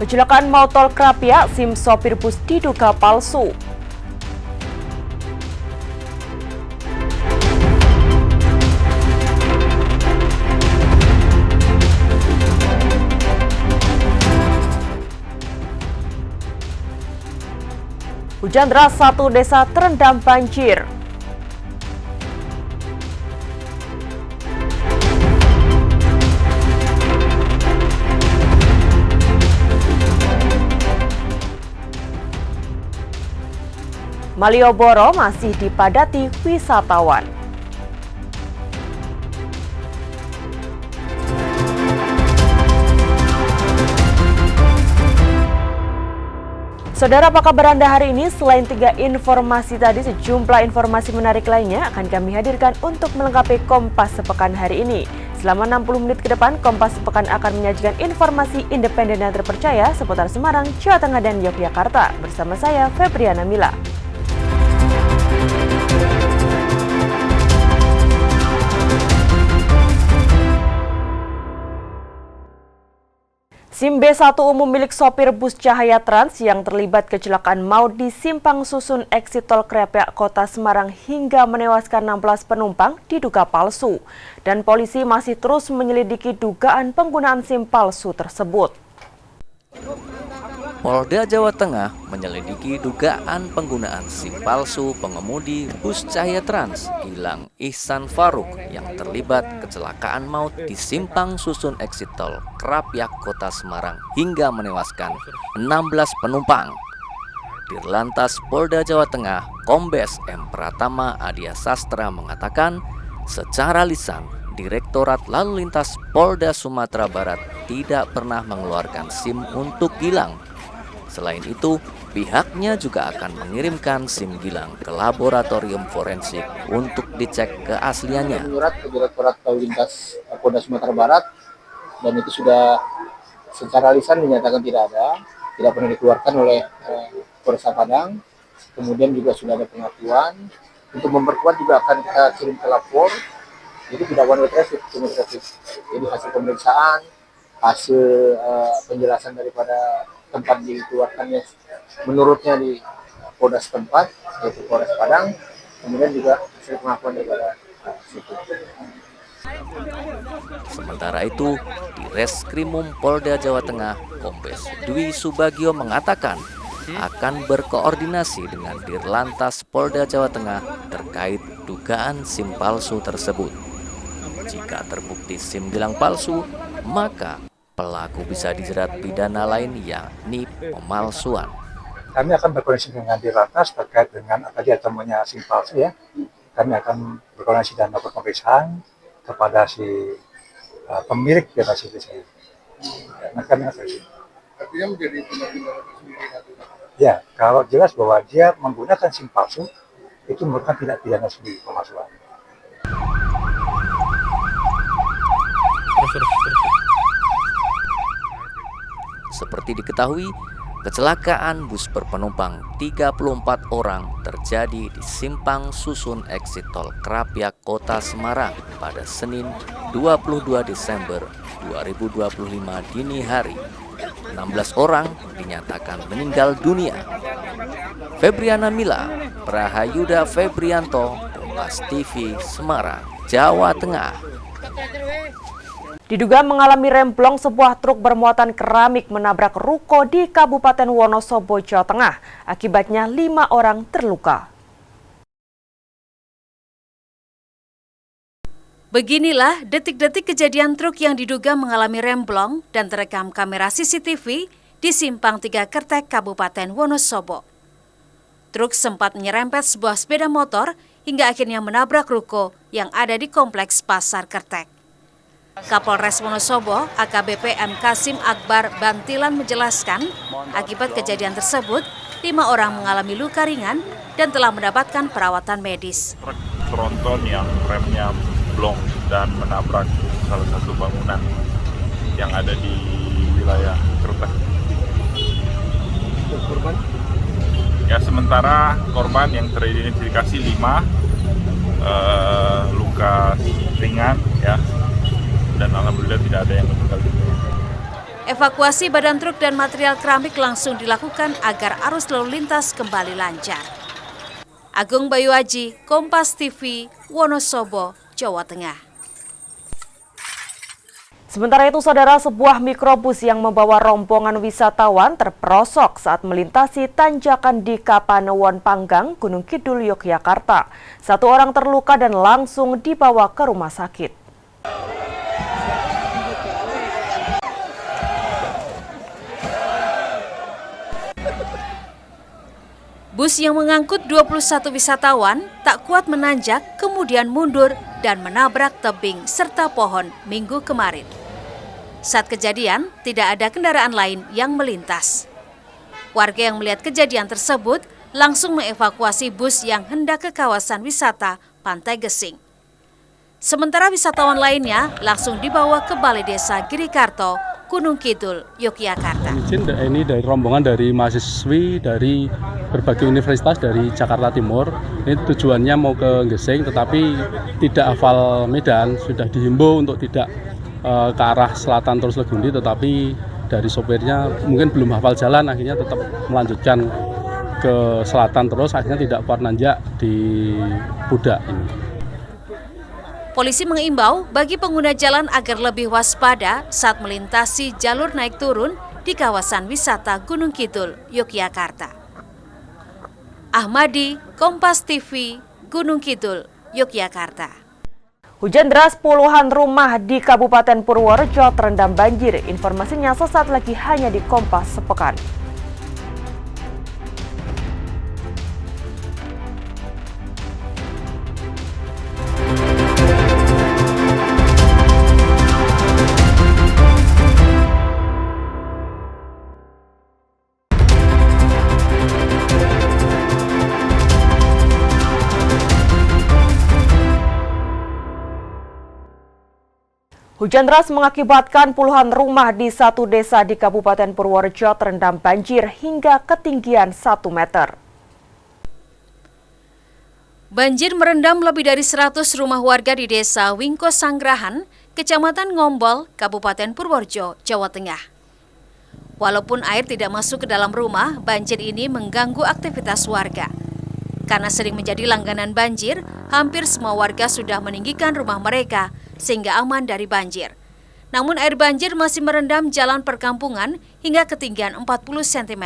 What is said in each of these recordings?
Kecelakaan maut tol Krapia, SIM sopir bus diduga palsu. Hujan deras, satu desa terendam banjir. Malioboro masih dipadati wisatawan. Saudara, apa kabar Anda hari ini? Selain 3 informasi tadi, sejumlah informasi menarik lainnya akan kami hadirkan untuk melengkapi Kompas Sepekan hari ini. Selama 60 menit ke depan, Kompas Sepekan akan menyajikan informasi independen dan terpercaya seputar Semarang, Jawa Tengah, dan Yogyakarta. Bersama saya, Febriana Mila. SIM B1 umum milik sopir bus Cahaya Trans yang terlibat kecelakaan maut di Simpang Susun Exit Tol Krapia, Kota Semarang hingga menewaskan 16 penumpang diduga palsu. Dan polisi masih terus menyelidiki dugaan penggunaan SIM palsu tersebut. Polda Jawa Tengah menyelidiki dugaan penggunaan SIM palsu pengemudi bus Cahaya Trans Gilang Ihsan Faruk yang terlibat kecelakaan maut di Simpang Susun Exit Tol Krapia, Kota Semarang hingga menewaskan 16 penumpang. Dirlantas Polda Jawa Tengah Kombes M. Pratama Adia Sastra mengatakan secara lisan Direktorat Lalu Lintas Polda Sumatera Barat tidak pernah mengeluarkan SIM untuk Gilang. Selain itu, pihaknya juga akan mengirimkan SIM Gilang ke laboratorium forensik untuk dicek keasliannya. Menyurat ke Direktorat Lalu Lintas Polda Sumatera Barat dan itu sudah secara lisan dinyatakan tidak pernah dikeluarkan oleh Polres Padang. Kemudian juga sudah ada pengakuan untuk memperkuat juga akan kita kirim ke lapor. Jadi tidak one way traffic, jadi hasil pemeriksaan, hasil penjelasan daripada tempat dikeluarkannya menurutnya di Polda setempat, yaitu Polres Padang, kemudian juga hasil pengakuan daripada situ. Sementara itu, di Reskrimum Polda Jawa Tengah, Kombes Dwi Subagio mengatakan akan berkoordinasi dengan Dirlantas Polda Jawa Tengah terkait dugaan SIM palsu tersebut. Jika terbukti SIM Gilang palsu, maka pelaku bisa dijerat pidana lain yakni pemalsuan. Kami akan berkoordinasi dengan Dirlantas terkait dengan tadi temunya SIM palsu ya. Kami akan berkoordinasi dan melakukan pemeriksaan kepada si pemilik data SIM tersebut. Nah, kami akan artinya menjadi tindak sendiri. Ya, kalau jelas bahwa dia menggunakan SIM palsu itu merupakan tindak pidana sendiri pemalsuan. Seperti diketahui, kecelakaan bus berpenumpang 34 orang terjadi di Simpang Susun Exit Tol Krapia, Kota Semarang pada Senin 22 Desember 2025 dini hari. 16 orang dinyatakan meninggal dunia. Febriana Mila, Prahayuda Febrianto, Kompas TV, Semarang, Jawa Tengah. Diduga mengalami remblong, sebuah truk bermuatan keramik menabrak ruko di Kabupaten Wonosobo, Jawa Tengah. Akibatnya 5 orang terluka. Beginilah detik-detik kejadian truk yang diduga mengalami remblong dan terekam kamera CCTV di Simpang 3 Kertek, Kabupaten Wonosobo. Truk sempat menyerempet sebuah sepeda motor hingga akhirnya menabrak ruko yang ada di Kompleks Pasar Kertek. Kapolres Wonosobo, AKBP M. Kasim Akbar Bantilan menjelaskan, akibat kejadian tersebut, 5 orang mengalami luka ringan dan telah mendapatkan perawatan medis. Truk tronton yang remnya blong dan menabrak salah satu bangunan yang ada di wilayah Kertek. Korban? Ya, sementara korban yang teridentifikasi 5, luka ringan ya. Dan alhamdulillah tidak ada yang meninggal dunia. Evakuasi badan truk dan material keramik langsung dilakukan agar arus lalu lintas kembali lancar. Agung Bayu Aji, Kompas TV, Wonosobo, Jawa Tengah. Sementara itu, saudara, sebuah mikrobus yang membawa rombongan wisatawan terperosok saat melintasi tanjakan di Kapanewon Panggang, Gunung Kidul, Yogyakarta. 1 orang terluka dan langsung dibawa ke rumah sakit. Bus yang mengangkut 21 wisatawan tak kuat menanjak, kemudian mundur dan menabrak tebing serta pohon Minggu kemarin. Saat kejadian, tidak ada kendaraan lain yang melintas. Warga yang melihat kejadian tersebut langsung mengevakuasi bus yang hendak ke kawasan wisata Pantai Gesing. Sementara wisatawan lainnya langsung dibawa ke Balai Desa Girikarto, Gunung Kidul, Yogyakarta. Ini dari rombongan dari mahasiswi dari berbagai universitas dari Jakarta Timur. Ini tujuannya mau ke Gesing, tetapi tidak hafal medan. Sudah dihimbau untuk tidak ke arah selatan terus Legundi, tetapi dari sopirnya mungkin belum hafal jalan, akhirnya tetap melanjutkan ke selatan terus, akhirnya tidak kuat nanjak di Pudak ini. Polisi mengimbau bagi pengguna jalan agar lebih waspada saat melintasi jalur naik turun di kawasan wisata Gunung Kidul, Yogyakarta. Ahmadi, Kompas TV, Gunung Kidul, Yogyakarta. Hujan deras, puluhan rumah di Kabupaten Purworejo terendam banjir. Informasinya sesaat lagi hanya di Kompas Sepekan. Hujan deras mengakibatkan puluhan rumah di satu desa di Kabupaten Purworejo terendam banjir hingga ketinggian 1 meter. Banjir merendam lebih dari 100 rumah warga di desa Wingko Sanggrahan, Kecamatan Ngombol, Kabupaten Purworejo, Jawa Tengah. Walaupun air tidak masuk ke dalam rumah, banjir ini mengganggu aktivitas warga. Karena sering menjadi langganan banjir, hampir semua warga sudah meninggikan rumah mereka sehingga aman dari banjir. Namun air banjir masih merendam jalan perkampungan hingga ketinggian 40 cm.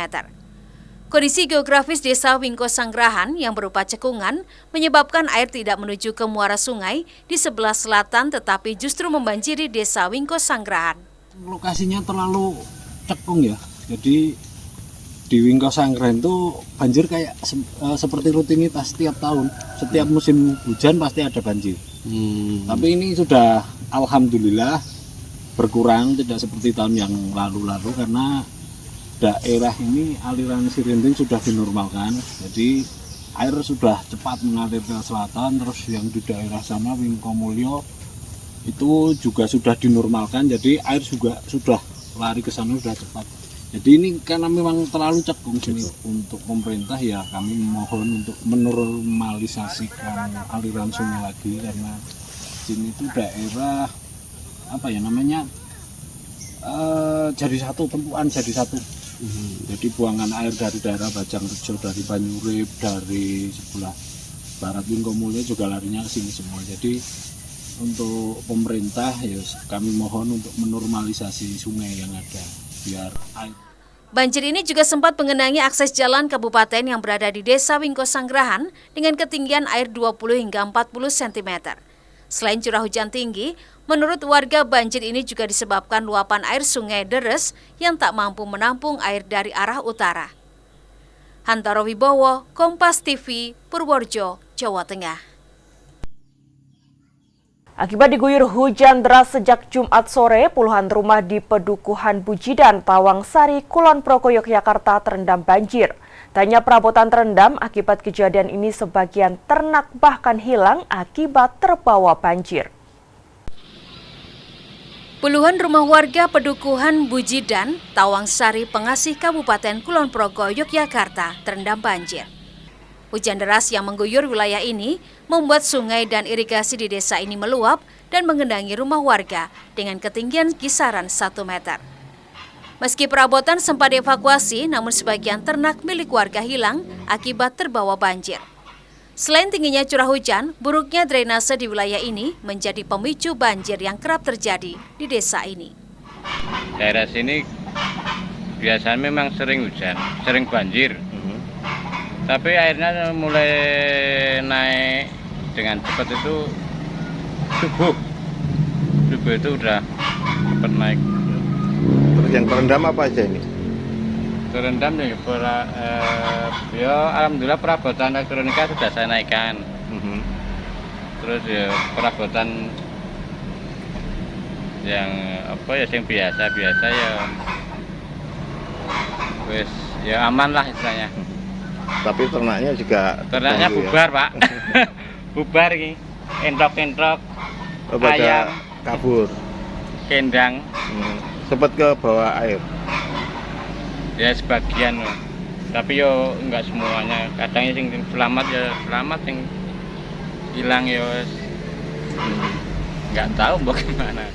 Kondisi geografis desa Wingko Sanggrahan yang berupa cekungan menyebabkan air tidak menuju ke muara sungai di sebelah selatan tetapi justru membanjiri desa Wingko Sanggrahan. Lokasinya terlalu cekung ya, jadi di Wingko Sanggrahan itu banjir kayak seperti rutinitas setiap tahun. Setiap musim hujan pasti ada banjir. Tapi ini sudah alhamdulillah berkurang, tidak seperti tahun yang lalu-lalu karena daerah ini aliran Sirinding sudah dinormalkan. Jadi air sudah cepat mengalir ke selatan, terus yang di daerah sana Wingko Mulyo itu juga sudah dinormalkan. Jadi air juga sudah lari ke sana sudah cepat. Jadi ini karena memang terlalu cekung sini untuk pemerintah ya kami mohon untuk menormalisasikan aliran sungai lagi karena sini itu daerah apa ya namanya jadi satu tumpuan jadi satu. Jadi buangan air dari daerah Bajangrejo, dari Banyurip, dari sebelah barat Wingko Mulyo juga larinya ke sini semua. Jadi untuk pemerintah ya kami mohon untuk menormalisasi sungai yang ada biar air. Banjir ini juga sempat mengenangi akses jalan kabupaten yang berada di desa Wingko Sanggrahan dengan ketinggian air 20 hingga 40 cm. Selain curah hujan tinggi, menurut warga banjir ini juga disebabkan luapan air sungai Deres yang tak mampu menampung air dari arah utara. Hantaro Wibowo, Kompas TV, Purworejo, Jawa Tengah. Akibat diguyur hujan deras sejak Jumat sore, puluhan rumah di Pedukuhan Bujidan, Tawang Sari, Kulon Progo, Yogyakarta terendam banjir. Tanya perabotan terendam, akibat kejadian ini sebagian ternak bahkan hilang akibat terbawa banjir. Puluhan rumah warga Pedukuhan Bujidan, Tawang Sari, Pengasih, Kabupaten Kulon Progo, Yogyakarta terendam banjir. Hujan deras yang mengguyur wilayah ini membuat sungai dan irigasi di desa ini meluap dan mengendangi rumah warga dengan ketinggian kisaran 1 meter. Meski perabotan sempat dievakuasi, namun sebagian ternak milik warga hilang akibat terbawa banjir. Selain tingginya curah hujan, buruknya drainase di wilayah ini menjadi pemicu banjir yang kerap terjadi di desa ini. Daerah sini biasanya memang sering hujan, sering banjir. Tapi airnya mulai naik dengan cepat itu subuh itu udah cepat naik. Terus yang terendam apa aja ini? Terendam ya alhamdulillah perabotan elektronika sudah saya naikkan. Terus ya perabotan yang yang biasa ya wes ya aman lah istilahnya. Tapi ternaknya juga ternaknya bubar ya? Pak. Bubar ini entrok ayam kabur kendang. Sempat ke bawah air ya sebagian loh. Tapi yo enggak semuanya, kadang yang selamat ya selamat, yang hilang ya enggak tahu bagaimana.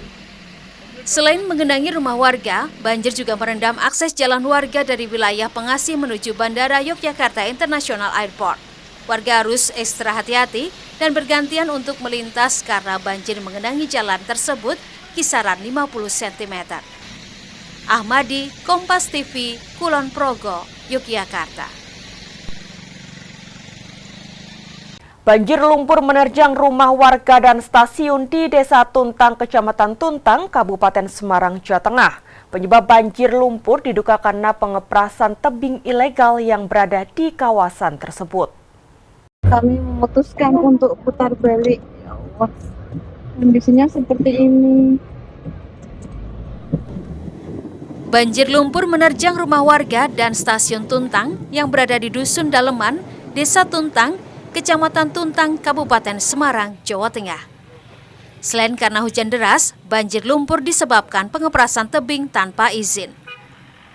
Selain menggenangi rumah warga, banjir juga merendam akses jalan warga dari wilayah Pengasih menuju Bandara Yogyakarta International Airport. Warga harus ekstra hati-hati dan bergantian untuk melintas karena banjir mengenangi jalan tersebut kisaran 50 cm. Ahmadi, Kompas TV, Kulon Progo, Yogyakarta. Banjir lumpur menerjang rumah warga dan stasiun di Desa Tuntang, Kecamatan Tuntang, Kabupaten Semarang, Jawa Tengah. Penyebab banjir lumpur diduga karena pengeprasan tebing ilegal yang berada di kawasan tersebut. Kami memutuskan untuk putar balik. Ya Allah, kondisinya seperti ini. Banjir lumpur menerjang rumah warga dan stasiun Tuntang yang berada di Dusun Daleman, Desa Tuntang, Kecamatan Tuntang, Kabupaten Semarang, Jawa Tengah. Selain karena hujan deras, banjir lumpur disebabkan pengeprasan tebing tanpa izin.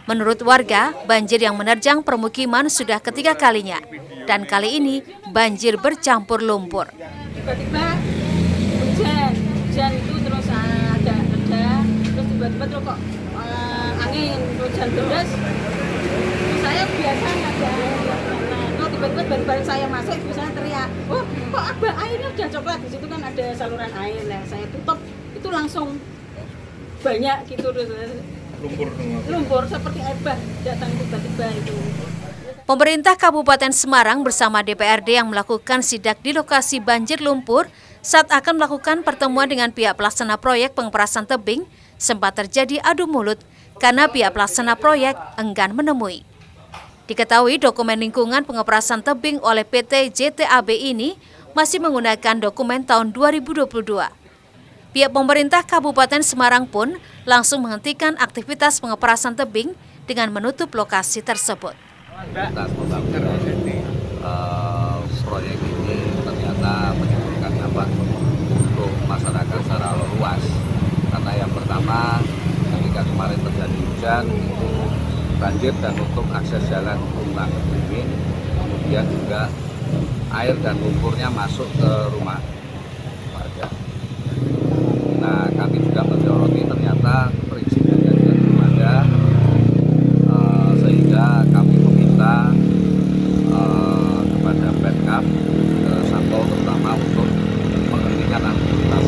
Menurut warga, banjir yang menerjang permukiman sudah ketiga kalinya, dan kali ini banjir bercampur lumpur. Tiba-tiba hujan itu terus agak reda, terus tiba-tiba terus kok angin, hujan deras. Saya biasa nggak ada air, tiba-tiba saya masuk, ibu saya teriak, oh kok ada airnya udah coklat, di situ kan ada saluran air, nah saya tutup, itu langsung banyak gitu, lumpur seperti air bah datang tiba-tiba itu. Pemerintah Kabupaten Semarang bersama DPRD yang melakukan sidak di lokasi banjir lumpur saat akan melakukan pertemuan dengan pihak pelaksana proyek pengeperasan tebing sempat terjadi adu mulut karena pihak pelaksana proyek enggan menemui. Diketahui dokumen lingkungan pengeperasan tebing oleh PT JTAB ini masih menggunakan dokumen tahun 2022. Pihak pemerintah Kabupaten Semarang pun langsung menghentikan aktivitas pengeperasan tebing dengan menutup lokasi tersebut. Proyek ini ternyata menimbulkan dampak untuk masyarakat secara luas. Karena yang pertama, ketika kemarin terjadi hujan itu banjir dan nutup akses jalan Tuntang ke Bumi, kemudian juga air dan lumpurnya masuk ke rumah warga. Nah, kami juga menyoroti ternyata perizinannya tidak belum ada, sehingga kami meminta kepada Pemkab Santo terutama untuk menghentikan aktivitas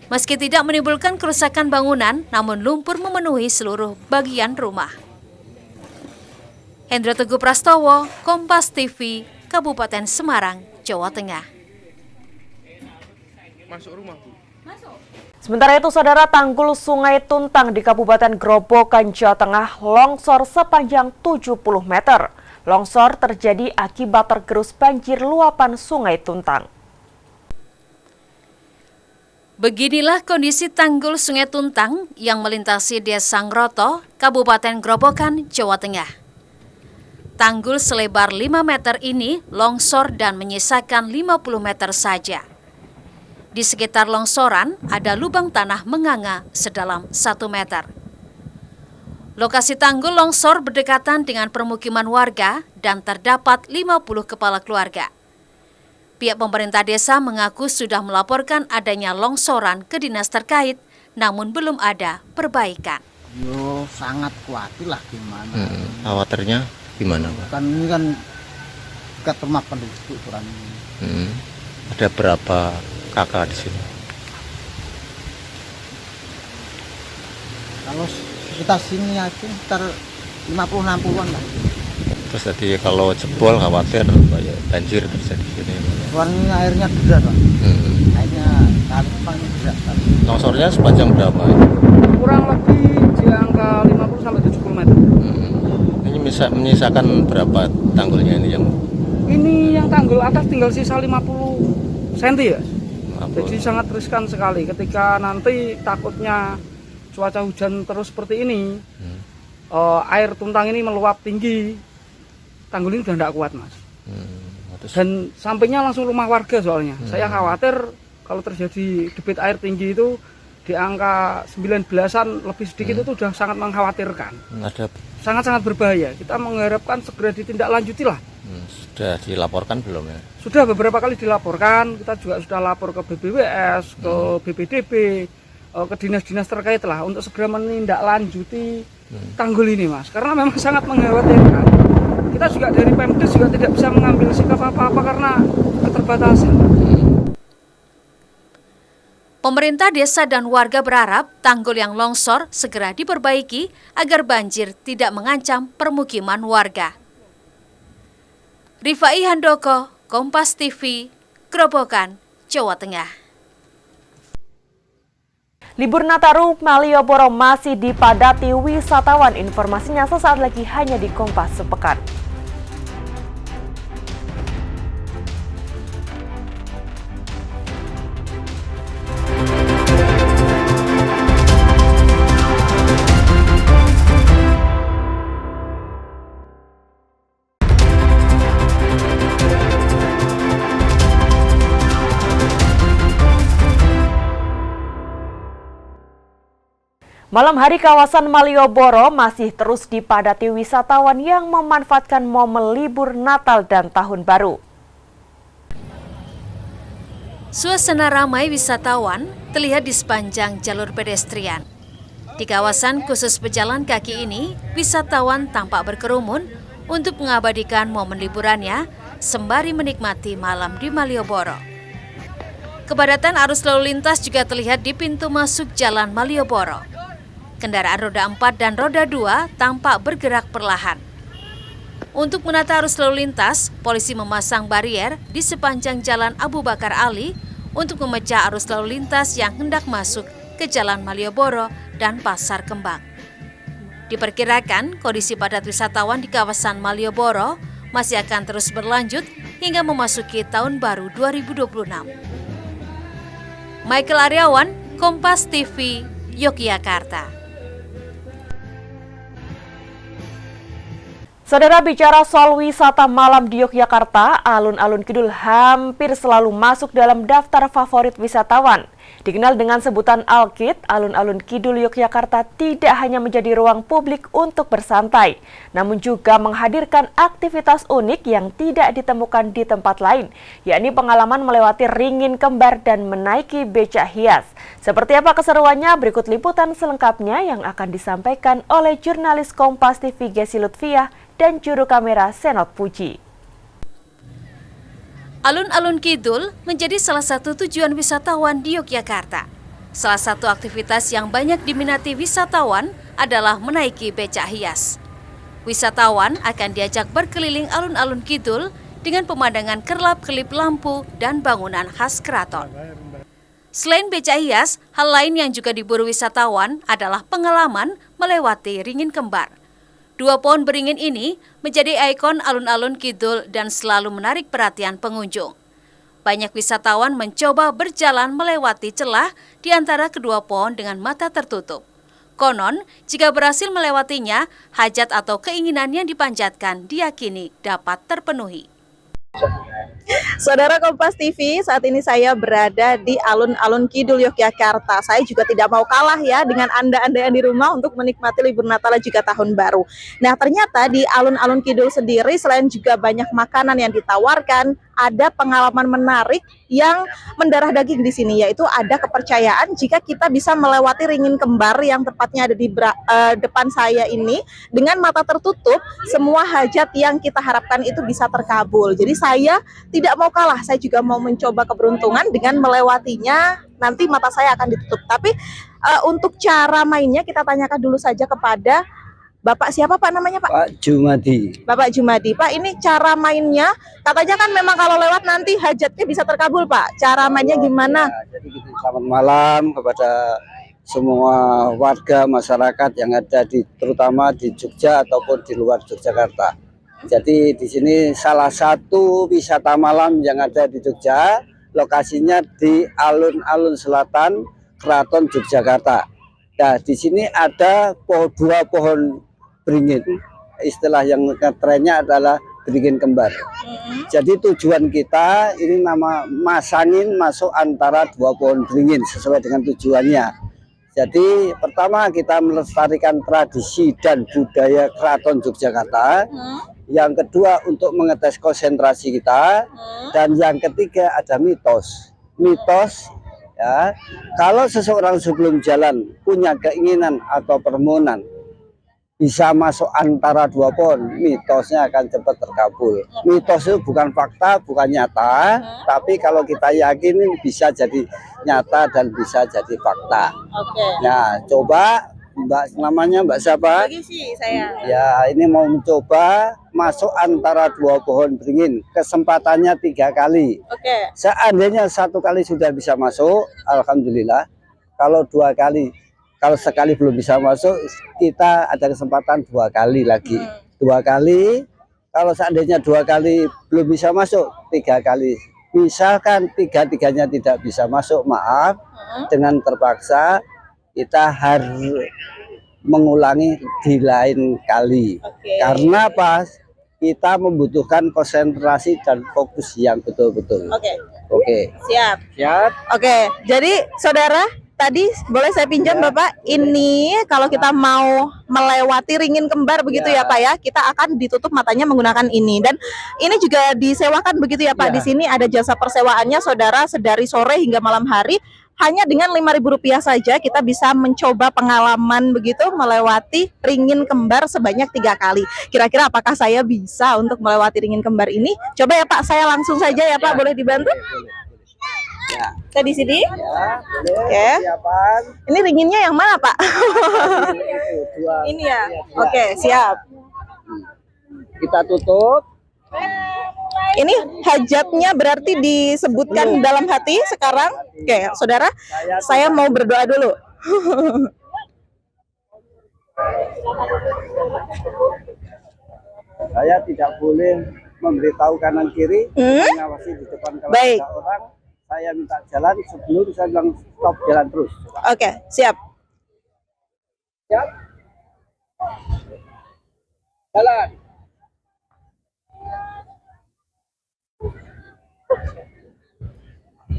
Meski tidak menimbulkan kerusakan bangunan, namun lumpur memenuhi seluruh bagian rumah. Hendro Teguh Prastowo, Kompas TV, Kabupaten Semarang, Jawa Tengah. Masuk rumah, Bu. Sementara itu, Saudara, tanggul Sungai Tuntang di Kabupaten Grobogan, Jawa Tengah longsor sepanjang 70 meter. Longsor terjadi akibat tergerus banjir luapan Sungai Tuntang. Beginilah kondisi tanggul Sungai Tuntang yang melintasi Desa Ngroto, Kabupaten Grobogan, Jawa Tengah. Tanggul selebar 5 meter ini longsor dan menyisakan 50 meter saja. Di sekitar longsoran ada lubang tanah menganga sedalam 1 meter. Lokasi tanggul longsor berdekatan dengan permukiman warga dan terdapat 50 kepala keluarga. Pihak pemerintah desa mengaku sudah melaporkan adanya longsoran ke dinas terkait namun belum ada perbaikan. Yo sangat khawatir lah gimana. Khawatirnya gimana, Pak? Kan ini kan dekat rumah penduduk kurang ini. Ada berapa kakak di sini? Kalau sekitar sini aja sekitar 50-60-an lah. Terus tadi kalau jebol khawatir kayak banjir terjadi di sini. Kurang ini airnya deras, Pak. Airnya kali deras. Longsornya sepanjang berapa? Kurang lebih di angka 50-70 meter. Ini menyisakan berapa tanggulnya ini yang? Ini yang tanggul atas tinggal sisa 50 cm ya. Jadi sangat riskan sekali ketika nanti takutnya cuaca hujan terus seperti ini, air tuntang ini meluap tinggi, tanggul ini sudah tidak kuat, Mas. Dan sampingnya langsung rumah warga soalnya. Saya khawatir kalau terjadi debit air tinggi itu di angka 19-an lebih sedikit itu sudah sangat mengkhawatirkan. Sangat-sangat berbahaya. Kita mengharapkan segera ditindaklanjuti lah. Sudah dilaporkan belum ya? Sudah beberapa kali dilaporkan. Kita juga sudah lapor ke BBWS, ke BPDB, ke dinas-dinas terkait lah untuk segera menindaklanjuti tanggul ini, Mas. Karena memang sangat mengkhawatirkan. Kita juga dari Pemdes juga tidak bisa mengambil sikap apa-apa karena keterbatasan. Pemerintah desa dan warga berharap tanggul yang longsor segera diperbaiki agar banjir tidak mengancam permukiman warga. Rifai Handoko, Kompas TV, Grobogan, Jawa Tengah. Libur Nataru Malioboro masih dipadati wisatawan. Informasinya sesaat lagi hanya di Kompas Sepekan. Malam hari kawasan Malioboro masih terus dipadati wisatawan yang memanfaatkan momen libur Natal dan Tahun Baru. Suasana ramai wisatawan terlihat di sepanjang jalur pedestrian. Di kawasan khusus pejalan kaki ini, wisatawan tampak berkerumun untuk mengabadikan momen liburannya sembari menikmati malam di Malioboro. Kepadatan arus lalu lintas juga terlihat di pintu masuk Jalan Malioboro. Kendaraan roda 4 dan roda 2 tampak bergerak perlahan. Untuk menata arus lalu lintas, polisi memasang barier di sepanjang Jalan Abu Bakar Ali untuk memecah arus lalu lintas yang hendak masuk ke Jalan Malioboro dan Pasar Kembang. Diperkirakan kondisi padat wisatawan di kawasan Malioboro masih akan terus berlanjut hingga memasuki Tahun Baru 2026. Michael Aryawan, Kompas TV, Yogyakarta. Saudara, bicara soal wisata malam di Yogyakarta, alun-alun Kidul hampir selalu masuk dalam daftar favorit wisatawan. Dikenal dengan sebutan Alkid, alun-alun Kidul Yogyakarta tidak hanya menjadi ruang publik untuk bersantai, namun juga menghadirkan aktivitas unik yang tidak ditemukan di tempat lain, yakni pengalaman melewati ringin kembar dan menaiki becak hias. Seperti apa keseruannya? Berikut liputan selengkapnya yang akan disampaikan oleh jurnalis Kompas TV Gesi Lutfiah dan juru kamera Senot Puji. Alun-alun Kidul menjadi salah satu tujuan wisatawan di Yogyakarta. Salah satu aktivitas yang banyak diminati wisatawan adalah menaiki becak hias. Wisatawan akan diajak berkeliling alun-alun Kidul dengan pemandangan kerlap-kelip lampu dan bangunan khas keraton. Selain becak hias, hal lain yang juga diburu wisatawan adalah pengalaman melewati ringin kembar. 2 pohon beringin ini menjadi ikon alun-alun Kidul dan selalu menarik perhatian pengunjung. Banyak wisatawan mencoba berjalan melewati celah di antara kedua pohon dengan mata tertutup. Konon, jika berhasil melewatinya, hajat atau keinginan yang dipanjatkan diyakini dapat terpenuhi. Saudara Kompas TV, saat ini saya berada di alun-alun Kidul Yogyakarta. Saya juga tidak mau kalah ya dengan Anda-Anda yang di rumah untuk menikmati libur Natal dan juga Tahun Baru. Nah, ternyata di alun-alun Kidul sendiri selain juga banyak makanan yang ditawarkan, ada pengalaman menarik yang mendarah daging di sini, yaitu ada kepercayaan jika kita bisa melewati ringin kembar yang tepatnya ada di depan saya ini, dengan mata tertutup, semua hajat yang kita harapkan itu bisa terkabul. Jadi saya tidak mau kalah, saya juga mau mencoba keberuntungan dengan melewatinya. Nanti mata saya akan ditutup. Tapi untuk cara mainnya kita tanyakan dulu saja kepada Bapak siapa Pak namanya Pak? Pak Jumadi. Bapak Jumadi. Pak, ini cara mainnya, katanya kan memang kalau lewat nanti hajatnya bisa terkabul Pak. Cara mainnya gimana? Ya, jadi gitu, selamat malam kepada semua warga masyarakat yang ada terutama di Jogja ataupun di luar Yogyakarta. Jadi di sini salah satu wisata malam yang ada di Jogja, lokasinya di alun-alun selatan Keraton Yogyakarta. Nah, di sini ada dua pohon beringin, istilah yang trennya adalah beringin kembar. Jadi tujuan kita ini nama masangin masuk antara dua pohon beringin sesuai dengan tujuannya. Jadi pertama kita melestarikan tradisi dan budaya Keraton Yogyakarta. Yang kedua untuk mengetes konsentrasi kita. Dan yang ketiga ada mitos. Mitos ya, kalau seseorang sebelum jalan punya keinginan atau permohonan bisa masuk antara dua pohon, mitosnya akan cepat terkabul. Mitos itu bukan fakta, bukan nyata, tapi kalau kita yakin bisa jadi nyata dan bisa jadi fakta. Oke. Nah, coba Mbak, namanya Mbak siapa? Lagi sih saya. Ya, ini mau mencoba masuk antara dua pohon beringin. Kesempatannya 3 kali. Oke. Seandainya 1 kali sudah bisa masuk, alhamdulillah. Kalau 2 kali, kalau sekali belum bisa masuk, kita ada kesempatan 2 kali lagi. 2 kali, kalau seandainya 2 kali belum bisa masuk, 3 kali. Misalkan 3-tiganya tidak bisa masuk, maaf, dengan terpaksa kita harus mengulangi di lain kali. Karena pas kita membutuhkan konsentrasi dan fokus yang betul-betul. Oke. Siap. Siap. Oke, jadi saudara, tadi boleh saya pinjam Bapak, ini kalau kita mau melewati ringin kembar begitu ya Pak ya, kita akan ditutup matanya menggunakan ini. Dan ini juga disewakan begitu ya Pak. Di sini ada jasa persewaannya saudara, sedari sore hingga malam hari. Hanya dengan Rp5.000 saja kita bisa mencoba pengalaman begitu melewati ringin kembar sebanyak 3 kali. Kira-kira apakah saya bisa untuk melewati ringin kembar ini? Coba ya Pak, saya langsung saja ya Pak, boleh dibantu? Ya. Kita di sini? Ya, boleh. Oke. Siapan. Ini ringinnya yang mana Pak? Ini ya. Oke, siap. Kita tutup. Ini hajatnya berarti disebutkan dalam hati sekarang. Oke, saudara, saya mau berdoa dulu. Saya tidak boleh memberitahu kanan kiri, mengawasi di depan kalau ada orang. Saya minta jalan sebelum saya bilang stop, jalan terus. Oke, siap. Siap. Jalan.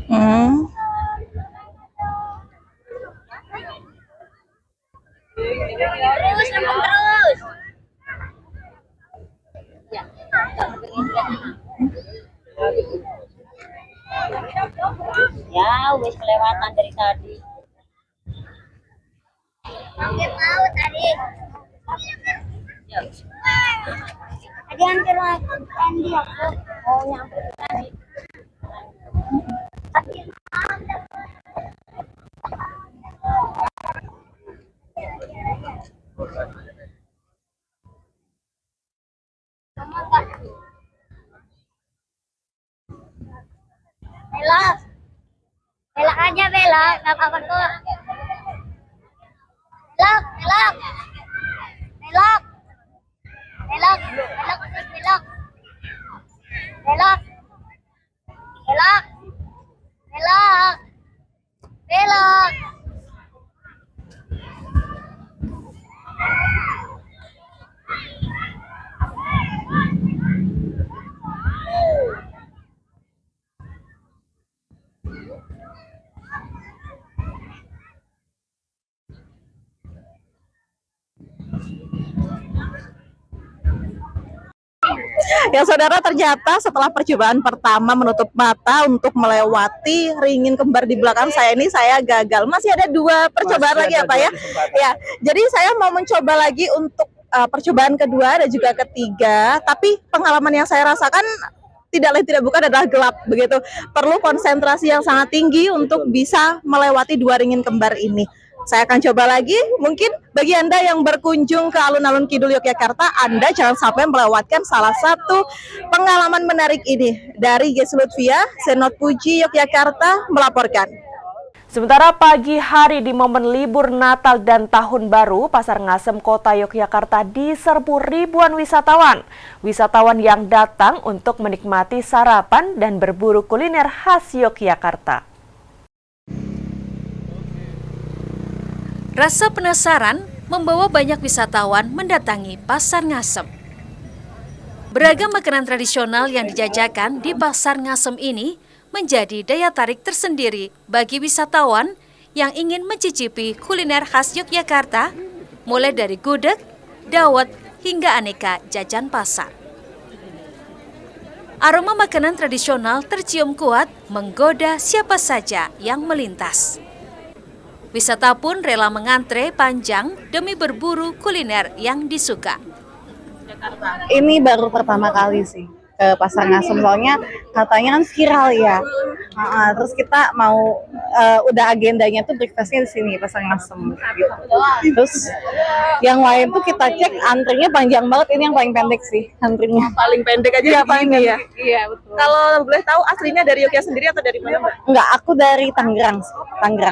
Terus, terus. Ya, wis kelewatan dari tadi. Hampir mau tadi. Tadi hampir Andy aku mau nyampe tadi. Belok. Belok aja belok, enggak apa-apa kok. Belok, belok. Belok. Belok, belok terus belok. Belok. Belok. Belok. Belok. Ya saudara, ternyata setelah percobaan pertama menutup mata untuk melewati ringin kembar di belakang saya ini, saya gagal. Masih ada 2 percobaan lagi ya Pak ya? Ya, jadi saya mau mencoba lagi untuk percobaan kedua dan juga ketiga, tapi pengalaman yang saya rasakan tidak lain tidak bukan adalah gelap begitu. Perlu konsentrasi yang sangat tinggi untuk bisa melewati 2 ringin kembar ini. Saya akan coba lagi. Mungkin bagi Anda yang berkunjung ke alun-alun Kidul Yogyakarta, Anda jangan sampai melewatkan salah satu pengalaman menarik ini. Dari Gesi Lutfia, Senot Puji, Yogyakarta melaporkan. Sementara pagi hari di momen libur Natal dan Tahun Baru, Pasar Ngasem Kota Yogyakarta diserbu ribuan wisatawan. Wisatawan yang datang untuk menikmati sarapan dan berburu kuliner khas Yogyakarta. Rasa penasaran membawa banyak wisatawan mendatangi Pasar Ngasem. Beragam makanan tradisional yang dijajakan di Pasar Ngasem ini menjadi daya tarik tersendiri bagi wisatawan yang ingin mencicipi kuliner khas Yogyakarta, mulai dari gudeg, dawet, hingga aneka jajan pasar. Aroma makanan tradisional tercium kuat menggoda siapa saja yang melintas. Wisata pun rela mengantre panjang demi berburu kuliner yang disuka. Ini baru pertama kali sih ke Pasar Ngasem, soalnya katanya kan viral ya. Terus kita mau udah agendanya tuh breakfastnya di sini Pasar Ngasem gitu. Terus yang lain tuh kita cek antrinya panjang banget, ini yang paling pendek sih antrinya. Paling pendek aja ya, paling ya. Iya betul. Kalau boleh tahu aslinya dari Yogyakarta sendiri atau dari mana, Mbak? Enggak, aku dari Tangerang,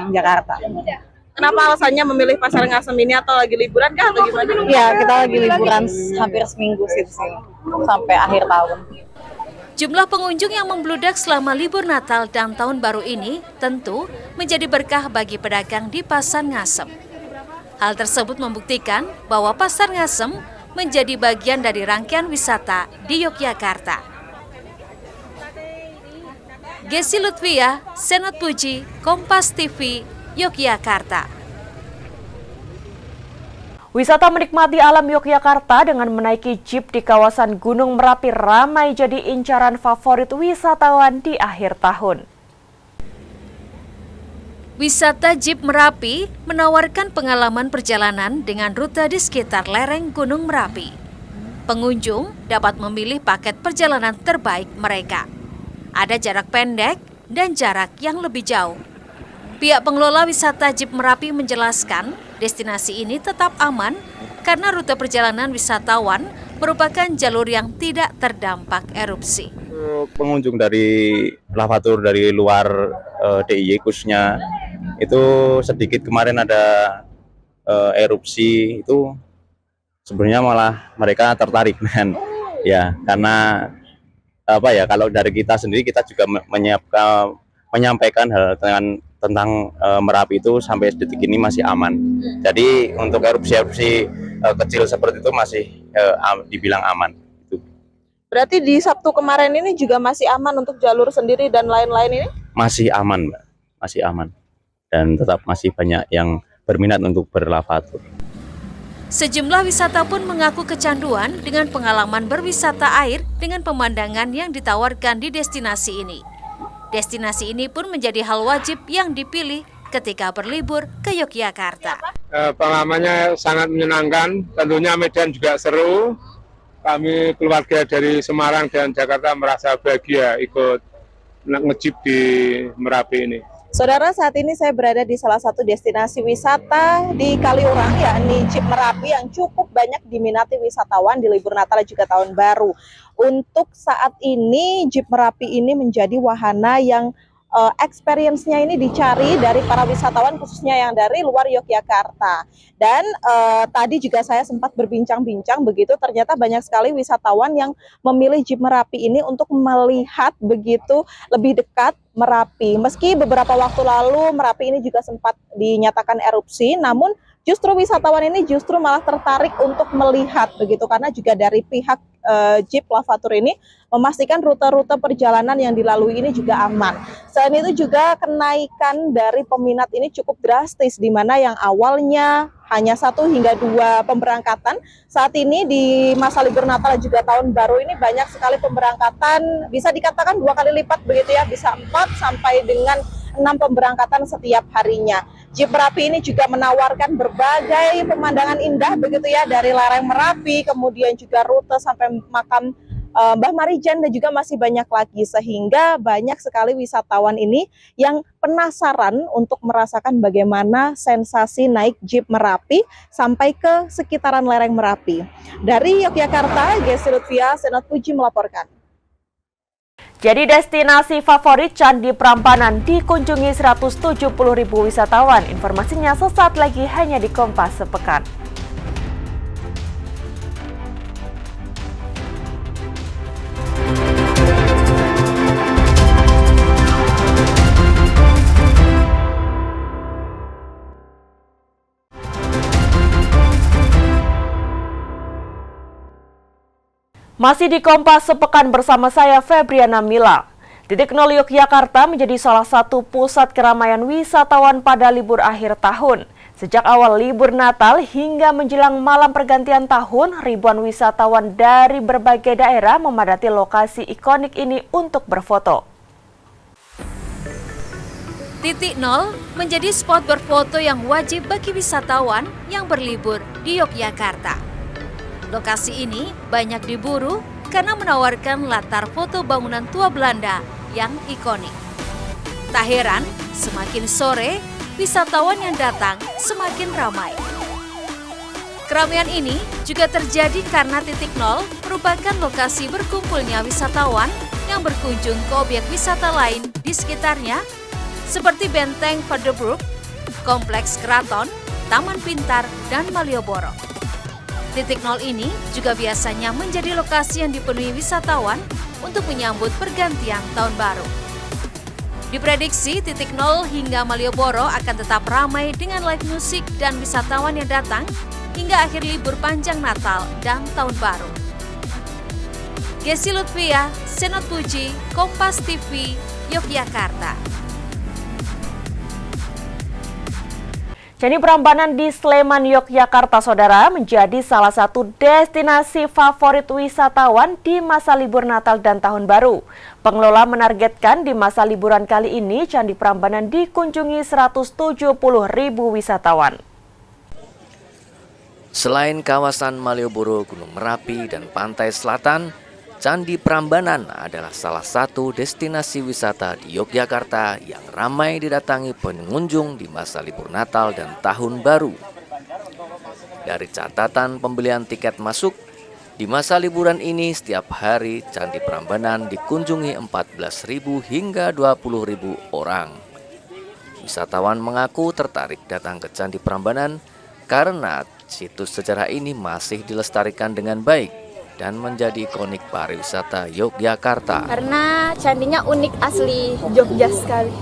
Jakarta. Kenapa alasannya memilih Pasar Ngasem ini, atau lagi liburan kah atau gimana? Iya, kita lagi liburan hampir seminggu sih di sini sampai akhir tahun. Jumlah pengunjung yang membludak selama libur Natal dan Tahun Baru ini tentu menjadi berkah bagi pedagang di Pasar Ngasem. Hal tersebut membuktikan bahwa Pasar Ngasem menjadi bagian dari rangkaian wisata di Yogyakarta. Gesi Lutfia, Senot Puji, Kompas TV, Yogyakarta. Wisata menikmati alam Yogyakarta dengan menaiki jeep di kawasan Gunung Merapi ramai jadi incaran favorit wisatawan di akhir tahun. Wisata Jeep Merapi menawarkan pengalaman perjalanan dengan rute di sekitar lereng Gunung Merapi. Pengunjung dapat memilih paket perjalanan terbaik mereka. Ada jarak pendek dan jarak yang lebih jauh. Pihak pengelola wisata Jeep Merapi menjelaskan destinasi ini tetap aman karena rute perjalanan wisatawan merupakan jalur yang tidak terdampak erupsi. Pengunjung dari lavatur dari luar DIY khususnya itu sedikit kemarin ada erupsi, itu sebenarnya malah mereka tertarik dengan ya, karena apa ya, kalau dari kita sendiri kita juga menyampaikan hal tentang Merapi itu sampai detik ini masih aman. Jadi untuk erupsi-erupsi kecil seperti itu masih dibilang aman. Berarti di Sabtu kemarin ini juga masih aman untuk jalur sendiri dan lain-lain ini? Masih aman, Mbak. Masih aman. Dan tetap masih banyak yang berminat untuk berlavatur. Sejumlah wisata pun mengaku kecanduan dengan pengalaman berwisata air dengan pemandangan yang ditawarkan di destinasi ini. Destinasi ini pun menjadi hal wajib yang dipilih ketika berlibur ke Yogyakarta. Pengalamannya sangat menyenangkan, tentunya Medan juga seru. Kami keluarga dari Semarang dan Jakarta merasa bahagia ikut nge-jeep di Merapi ini. Saudara, saat ini saya berada di salah satu destinasi wisata di Kaliurang, yakni Jeep Merapi, yang cukup banyak diminati wisatawan di libur Natal dan juga Tahun Baru. Untuk saat ini, Jeep Merapi ini menjadi wahana yang experience-nya ini dicari dari para wisatawan, khususnya yang dari luar Yogyakarta. Dan tadi juga saya sempat berbincang-bincang begitu, ternyata banyak sekali wisatawan yang memilih Jeep Merapi ini untuk melihat begitu lebih dekat Merapi. Meski beberapa waktu lalu Merapi ini juga sempat dinyatakan erupsi, namun justru wisatawan ini justru malah tertarik untuk melihat begitu, karena juga dari pihak Jeep Lavatur ini memastikan rute-rute perjalanan yang dilalui ini juga aman. Selain itu juga kenaikan dari peminat ini cukup drastis, di mana yang awalnya hanya 1 hingga 2 pemberangkatan, saat ini di masa libur Natal dan juga Tahun Baru ini banyak sekali pemberangkatan, bisa dikatakan 2 kali lipat begitu ya, bisa 4 sampai dengan 6 pemberangkatan setiap harinya. Jeep Merapi ini juga menawarkan berbagai pemandangan indah begitu ya, dari lereng Merapi, kemudian juga rute sampai makam Mbah Marijan dan juga masih banyak lagi, sehingga banyak sekali wisatawan ini yang penasaran untuk merasakan bagaimana sensasi naik Jeep Merapi sampai ke sekitaran lereng Merapi. Dari Yogyakarta, Gesi Lutfia, Senat Puji melaporkan. Jadi destinasi favorit Candi Prambanan dikunjungi 170.000 wisatawan. Informasinya sesaat lagi hanya di Kompas Sepekan. Masih di Kompas Sepekan bersama saya Febriana Mila. Titik Nol Yogyakarta menjadi salah satu pusat keramaian wisatawan pada libur akhir tahun. Sejak awal libur Natal hingga menjelang malam pergantian tahun, ribuan wisatawan dari berbagai daerah memadati lokasi ikonik ini untuk berfoto. Titik Nol menjadi spot berfoto yang wajib bagi wisatawan yang berlibur di Yogyakarta. Lokasi ini banyak diburu karena menawarkan latar foto bangunan tua Belanda yang ikonik. Tak heran, semakin sore, wisatawan yang datang semakin ramai. Keramaian ini juga terjadi karena Titik Nol merupakan lokasi berkumpulnya wisatawan yang berkunjung ke objek wisata lain di sekitarnya, seperti Benteng Padebrug, Kompleks Keraton, Taman Pintar, dan Malioboro. Titik Nol ini juga biasanya menjadi lokasi yang dipenuhi wisatawan untuk menyambut pergantian tahun baru. Diprediksi Titik Nol hingga Malioboro akan tetap ramai dengan live musik dan wisatawan yang datang hingga akhir libur panjang Natal dan Tahun Baru. Gesi Lutfia, Senat Puji, Kompas TV, Yogyakarta. Candi Prambanan di Sleman, Yogyakarta, Saudara, menjadi salah satu destinasi favorit wisatawan di masa libur Natal dan Tahun Baru. Pengelola menargetkan di masa liburan kali ini Candi Prambanan dikunjungi 170.000 wisatawan. Selain kawasan Malioboro, Gunung Merapi, dan pantai selatan, Candi Prambanan adalah salah satu destinasi wisata di Yogyakarta yang ramai didatangi pengunjung di masa libur Natal dan Tahun Baru. Dari catatan pembelian tiket masuk, di masa liburan ini setiap hari Candi Prambanan dikunjungi 14.000 hingga 20.000 orang. Wisatawan mengaku tertarik datang ke Candi Prambanan karena situs sejarah ini masih dilestarikan dengan baik dan menjadi ikonik pariwisata Yogyakarta. Karena candinya unik asli Jogja sekali.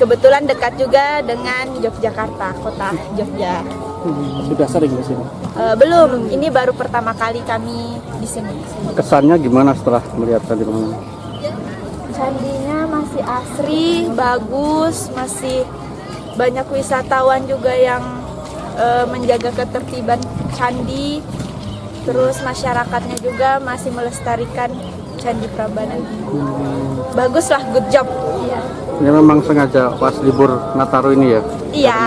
Kebetulan dekat juga dengan Yogyakarta, kota Jogja. Sudah sering di sini? Belum, ini baru pertama kali kami di sini. Kesannya gimana setelah melihat Candi Prambanan? Candinya masih asri, bagus, masih banyak wisatawan juga yang menjaga ketertiban candi. Terus masyarakatnya juga masih melestarikan Candi Prambanan. Bagus lah, good job. Ya. Ini memang sengaja pas libur Nataru ini ya? Iya.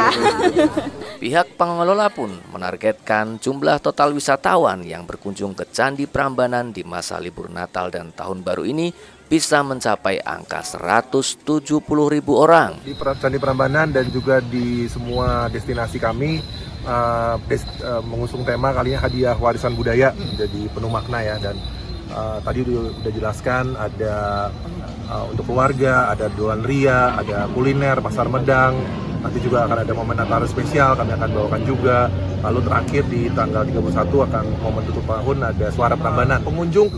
Pihak pengelola pun menargetkan jumlah total wisatawan yang berkunjung ke Candi Prambanan di masa libur Natal dan Tahun Baru ini bisa mencapai angka 170.000 orang. Di Candi Prambanan dan juga di semua destinasi kami mengusung tema kalinya hadiah warisan budaya, jadi penuh makna ya. Dan tadi udah jelaskan ada untuk keluarga, ada doan ria, ada kuliner, pasar Medang. Nanti juga akan ada momen Natal spesial kami akan bawakan juga. Lalu terakhir di tanggal 31 akan momen tutup tahun ada Suara Prambanan. Pengunjung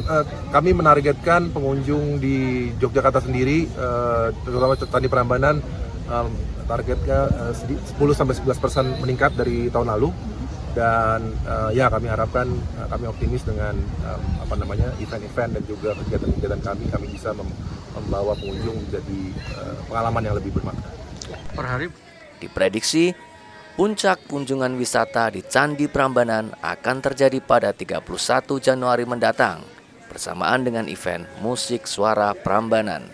kami menargetkan pengunjung di Yogyakarta sendiri, terutama Candi Prambanan targetnya 10-11% meningkat dari tahun lalu. Dan ya kami harapkan, kami optimis dengan event-event dan juga kegiatan-kegiatan kami bisa membawa pengunjung menjadi pengalaman yang lebih bermakna. Per hari diprediksi puncak kunjungan wisata di Candi Prambanan akan terjadi pada 31 Januari mendatang bersamaan dengan event Musik Suara Prambanan.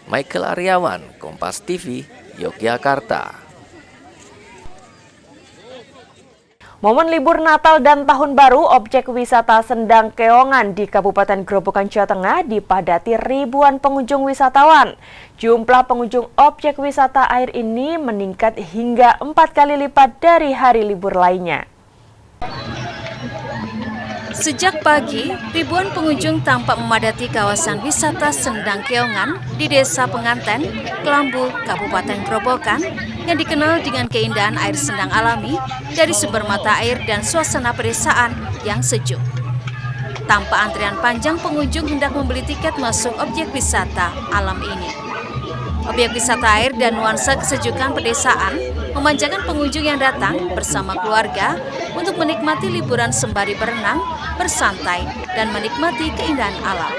Michael Aryawan, Kompas TV, Yogyakarta. Momen libur Natal dan Tahun Baru, objek wisata Sendang Keongan di Kabupaten Grobogan, Jawa Tengah dipadati ribuan pengunjung wisatawan. Jumlah pengunjung objek wisata air ini meningkat hingga 4 kali lipat dari hari libur lainnya. Sejak pagi, ribuan pengunjung tampak memadati kawasan wisata Sendang Keongan di Desa Penganten, Kelambu, Kabupaten Grobogan yang dikenal dengan keindahan air sendang alami dari sumber mata air dan suasana pedesaan yang sejuk. Tanpa antrian panjang, pengunjung hendak membeli tiket masuk objek wisata alam ini. Objek wisata air dan nuansa kesejukan pedesaan memanjakan pengunjung yang datang bersama keluarga untuk menikmati liburan sembari berenang, bersantai, dan menikmati keindahan alam.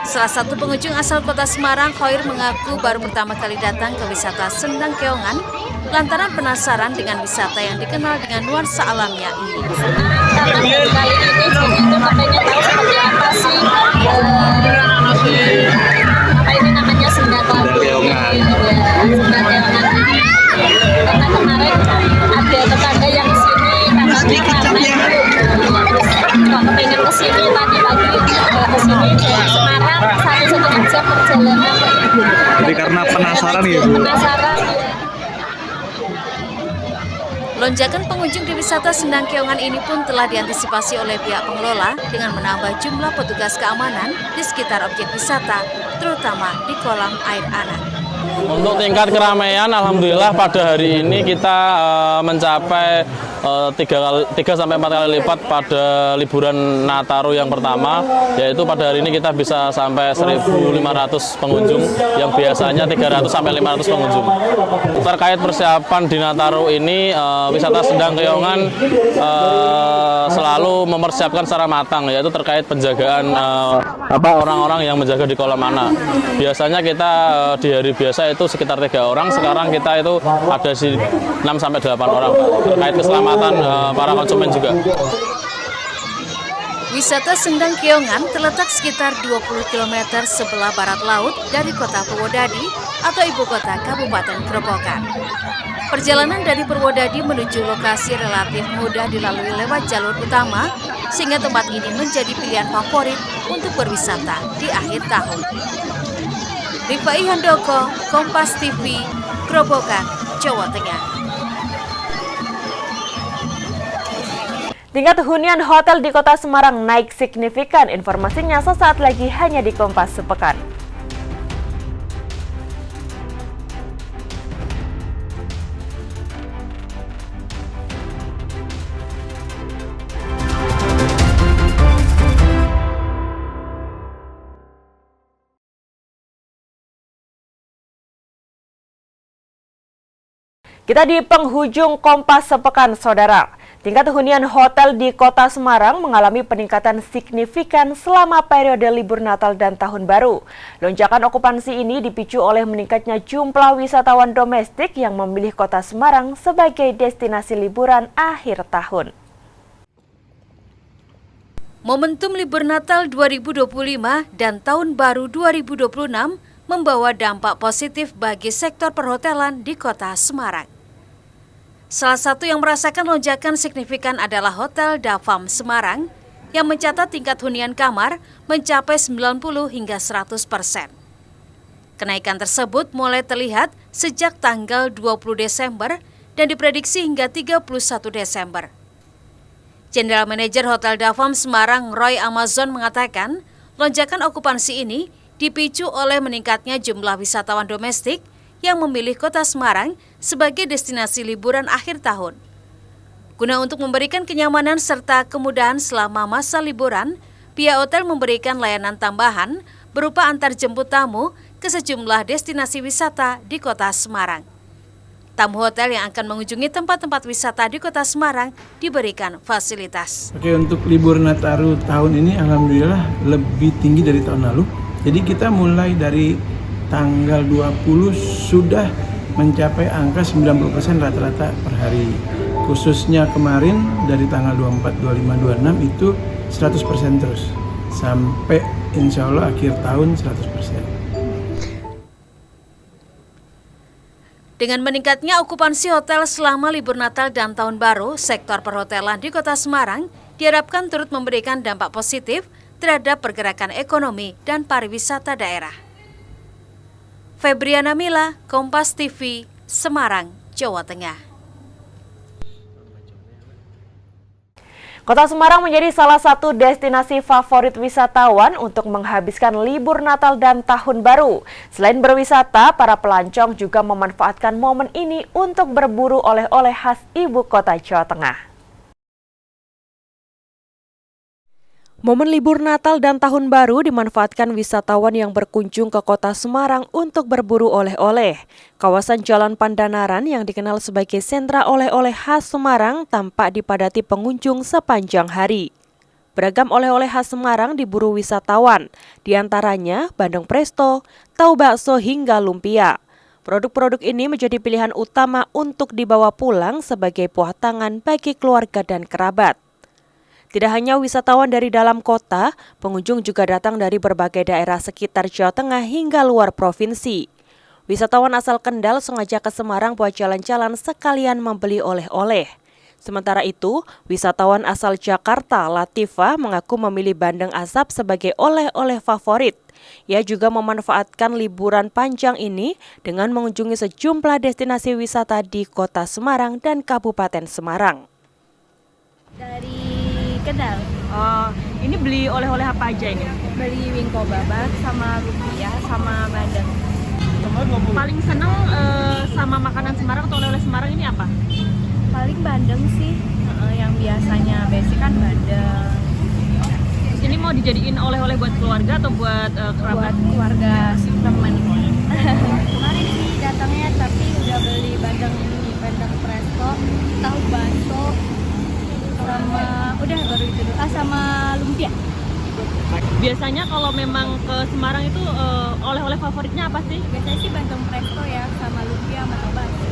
Salah satu pengunjung asal kota Semarang, Khoir, mengaku baru pertama kali datang ke wisata Sendang Keongan lantaran penasaran dengan wisata yang dikenal dengan nuansa alamnya ini. Kali ini itu katanya tahu seperti apa sih apa ini namanya Sendang Keongan. Sendang Keongan ini karena kemarin ada tetangga yang sini katanya terus kalau pengen kesini tadi pagi kesini dari Semarang 1,5 jam perjalanan. Jadi karena penasaran ya, Bu? Penasaran. Lonjakan pengunjung di wisata Sendang Keongan ini pun telah diantisipasi oleh pihak pengelola dengan menambah jumlah petugas keamanan di sekitar objek wisata, terutama di kolam air anak. Untuk tingkat keramaian, alhamdulillah pada hari ini kita mencapai 3-4 kali lipat pada liburan Nataru yang pertama, yaitu pada hari ini kita bisa sampai 1.500 pengunjung yang biasanya 300 sampai 500 pengunjung. Terkait persiapan di Nataru ini, wisata Sendang Keongan selalu mempersiapkan secara matang, yaitu terkait penjagaan orang-orang yang menjaga di kolam anak. Biasanya kita di hari biasa itu sekitar 3 orang, sekarang kita itu ada 6 sampai 8 orang terkait keselamatan para konsumen juga. Wisata Sendang Keongan terletak sekitar 20 km sebelah barat laut dari kota Purwodadi atau ibu kota Kabupaten Grobogan. Perjalanan dari Purwodadi menuju lokasi relatif mudah dilalui lewat jalur utama, sehingga tempat ini menjadi pilihan favorit untuk berwisata di akhir tahun. Rifai Handoko, Kompas TV, Grobogan, Jawa Tengah. Tingkat hunian hotel di Kota Semarang naik signifikan. Informasinya sesaat lagi hanya di Kompas Sepekan. Kita di penghujung Kompas Sepekan, Saudara. Tingkat hunian hotel di Kota Semarang mengalami peningkatan signifikan selama periode libur Natal dan Tahun Baru. Lonjakan okupansi ini dipicu oleh meningkatnya jumlah wisatawan domestik yang memilih Kota Semarang sebagai destinasi liburan akhir tahun. Momentum libur Natal 2025 dan Tahun Baru 2026 membawa dampak positif bagi sektor perhotelan di Kota Semarang. Salah satu yang merasakan lonjakan signifikan adalah Hotel Davam Semarang yang mencatat tingkat hunian kamar mencapai 90 hingga 100%. Kenaikan tersebut mulai terlihat sejak tanggal 20 Desember dan diprediksi hingga 31 Desember. General Manager Hotel Davam Semarang Roy Amazon mengatakan, lonjakan okupansi ini dipicu oleh meningkatnya jumlah wisatawan domestik yang memilih Kota Semarang sebagai destinasi liburan akhir tahun. Guna untuk memberikan kenyamanan serta kemudahan selama masa liburan, pihak hotel memberikan layanan tambahan berupa antar jemput tamu ke sejumlah destinasi wisata di Kota Semarang. Tamu hotel yang akan mengunjungi tempat-tempat wisata di Kota Semarang diberikan fasilitas. Oke, untuk libur Nataru tahun ini alhamdulillah lebih tinggi dari tahun lalu. Jadi kita mulai dari tanggal 20 sudah mencapai angka 90% rata-rata per hari. Khususnya kemarin dari tanggal 24, 25, 26 itu 100% terus. Sampai insya Allah akhir tahun 100%. Dengan meningkatnya okupansi hotel selama libur Natal dan Tahun Baru, sektor perhotelan di Kota Semarang diharapkan turut memberikan dampak positif terhadap pergerakan ekonomi dan pariwisata daerah. Febriana Mila, Kompas TV, Semarang, Jawa Tengah. Kota Semarang menjadi salah satu destinasi favorit wisatawan untuk menghabiskan libur Natal dan Tahun Baru. Selain berwisata, para pelancong juga memanfaatkan momen ini untuk berburu oleh-oleh khas ibu kota Jawa Tengah. Momen libur Natal dan Tahun Baru dimanfaatkan wisatawan yang berkunjung ke Kota Semarang untuk berburu oleh-oleh. Kawasan Jalan Pandanaran yang dikenal sebagai sentra oleh-oleh khas Semarang tampak dipadati pengunjung sepanjang hari. Beragam oleh-oleh khas Semarang diburu wisatawan, diantaranya bandeng presto, tahu bakso hingga lumpia. Produk-produk ini menjadi pilihan utama untuk dibawa pulang sebagai buah tangan bagi keluarga dan kerabat. Tidak hanya wisatawan dari dalam kota, pengunjung juga datang dari berbagai daerah sekitar Jawa Tengah hingga luar provinsi. Wisatawan asal Kendal sengaja ke Semarang buat jalan-jalan sekalian membeli oleh-oleh. Sementara itu, wisatawan asal Jakarta, Latifah, mengaku memilih bandeng asap sebagai oleh-oleh favorit. Ia juga memanfaatkan liburan panjang ini dengan mengunjungi sejumlah destinasi wisata di Kota Semarang dan Kabupaten Semarang. Dari Kendal. Oh, ini beli oleh-oleh apa aja ini? Beli wingko babak sama lumpia sama bandeng. Paling seneng sama makanan Semarang atau oleh-oleh Semarang ini apa? Paling bandeng sih, yang biasanya basic kan bandeng. Ini mau dijadiin oleh-oleh buat keluarga atau buat kerabat? Buat keluarga, teman. Kemarin sih datangnya tapi udah beli bandeng ini, bandeng presto, tahu bakso, sama udah baru itu sama lumpia. Biasanya kalau memang ke Semarang itu oleh-oleh favoritnya apa sih? Biasanya sih bandeng presto ya, sama lumpia sama tahu bakso.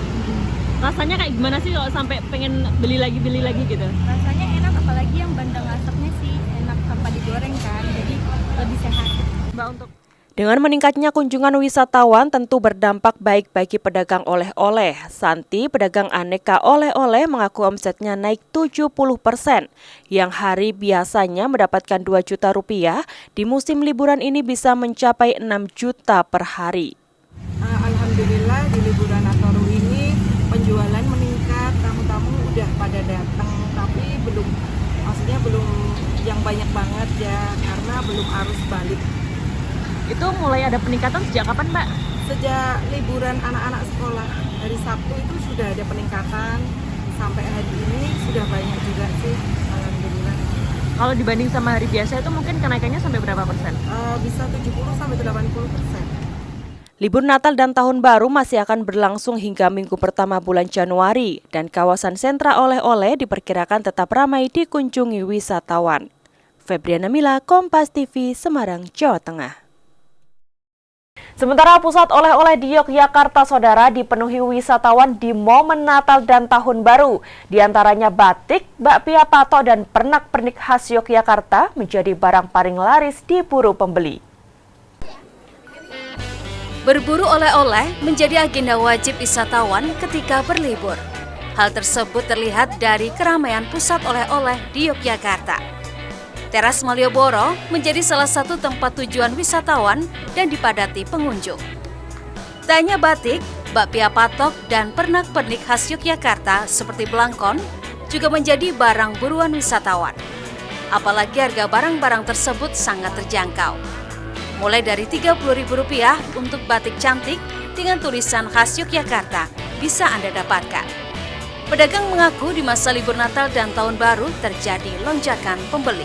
Rasanya kayak gimana sih kalau sampai pengen beli lagi gitu? Rasanya enak, apalagi yang bandeng asapnya sih enak tanpa digoreng kan, jadi lebih sehat. Mbak, untuk dengan meningkatnya kunjungan wisatawan tentu berdampak baik bagi pedagang oleh-oleh. Santi, pedagang aneka oleh-oleh, mengaku omsetnya naik 70%. Yang hari biasanya mendapatkan 2 juta rupiah, di musim liburan ini bisa mencapai 6 juta per hari. Alhamdulillah di liburan Nataru ini penjualan meningkat, tamu-tamu udah pada datang, tapi belum yang banyak banget ya, karena belum arus balik. Itu mulai ada peningkatan sejak kapan, Mbak? Sejak liburan anak-anak sekolah, hari Sabtu itu sudah ada peningkatan, sampai hari ini sudah banyak juga sih, alhamdulillah. Kalau dibanding sama hari biasa itu mungkin kenaikannya sampai berapa persen? Bisa 70-80%. Libur Natal dan Tahun Baru masih akan berlangsung hingga minggu pertama bulan Januari, dan kawasan sentra oleh-oleh diperkirakan tetap ramai dikunjungi wisatawan. Febriana Mila, Kompas TV, Semarang, Jawa Tengah. Sementara pusat oleh-oleh di Yogyakarta, saudara, dipenuhi wisatawan di momen Natal dan Tahun Baru. Di antaranya batik, bakpia patok, dan pernak-pernik khas Yogyakarta menjadi barang paling laris diburu pembeli. Berburu oleh-oleh menjadi agenda wajib wisatawan ketika berlibur. Hal tersebut terlihat dari keramaian pusat oleh-oleh di Yogyakarta. Teras Malioboro menjadi salah satu tempat tujuan wisatawan dan dipadati pengunjung. Tak hanya batik, bakpia patok, dan pernak-pernik khas Yogyakarta seperti belangkon juga menjadi barang buruan wisatawan. Apalagi harga barang-barang tersebut sangat terjangkau. Mulai dari Rp30.000 untuk batik cantik dengan tulisan khas Yogyakarta bisa Anda dapatkan. Pedagang mengaku di masa libur Natal dan Tahun Baru terjadi lonjakan pembeli.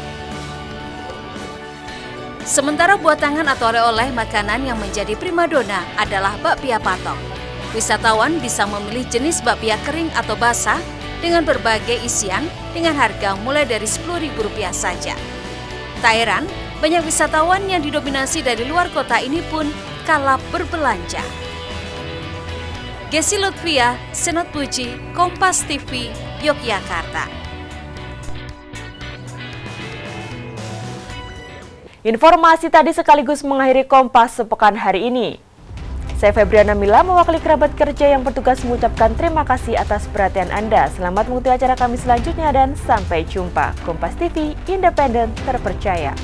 Sementara buah tangan atau oleh-oleh makanan yang menjadi primadona adalah bakpia patok. Wisatawan bisa memilih jenis bakpia kering atau basah dengan berbagai isian dengan harga mulai dari Rp10.000 saja. Tak heran, banyak wisatawan yang didominasi dari luar kota ini pun kalap berbelanja. Gesi Lutfia, Senot Puji, Kompas TV, Yogyakarta. Informasi tadi sekaligus mengakhiri Kompas sepekan hari ini. Saya Febriana Mila, mewakili kerabat kerja yang bertugas mengucapkan terima kasih atas perhatian Anda. Selamat mengikuti acara kami selanjutnya dan sampai jumpa. Kompas TV, independen, terpercaya.